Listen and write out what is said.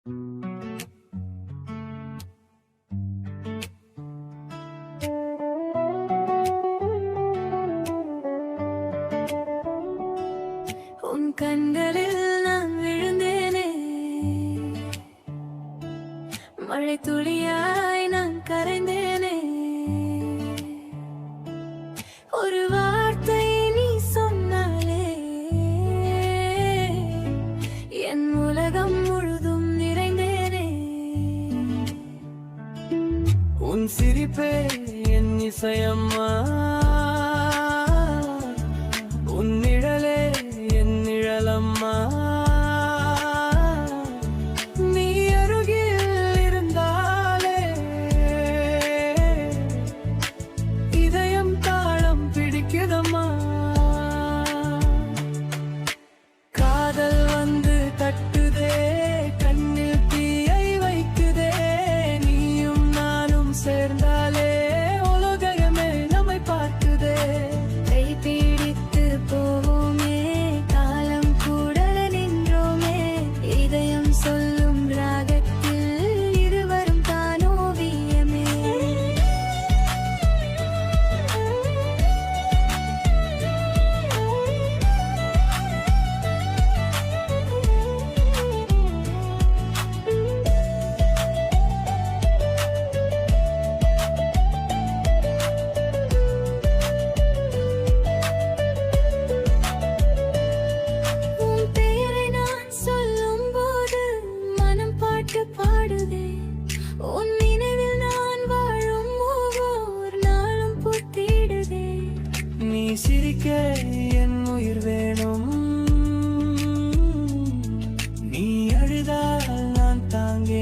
உன் கண்களில் நான் விழுந்தேனே, மழை துளியாய் நான் கரைந்தேனே. ஒரு வார்த்தை நீ சொன்னாலே என் உலகம் முழுதும் நிறைந்தேனே. உன் சிரிப்பே என் இசையம்மா, உன் நிழலே என் நிழலம்மா. நீ அருகில் இருந்தாலே இதயம் தாளம் பிடிக்குதம்மா. காதல் வந்து தட்டுதே, கண்ணில் தீயை வைக்குதே. நீயும் நானும் சேர்ந்தாலே உலகமே நம்மை பார்க்குதே. கை பிடித்து போவோமே, காலம் கூட நின்றோமே. இதயம் சொல்லும் ராகத்தில் இருவரும் தான் ஓவியமே. உன் பெயரை நான் சொல்லும் போது மனம் பாட்டு பாடுதே. உன் நினைவில் நான் வாழும் ஒவ்வொரு நாளும் புத்திடுதே. நீ சிரிக்க என் உயிர் வேணும், நீ அழுதால் நான் தாங்கே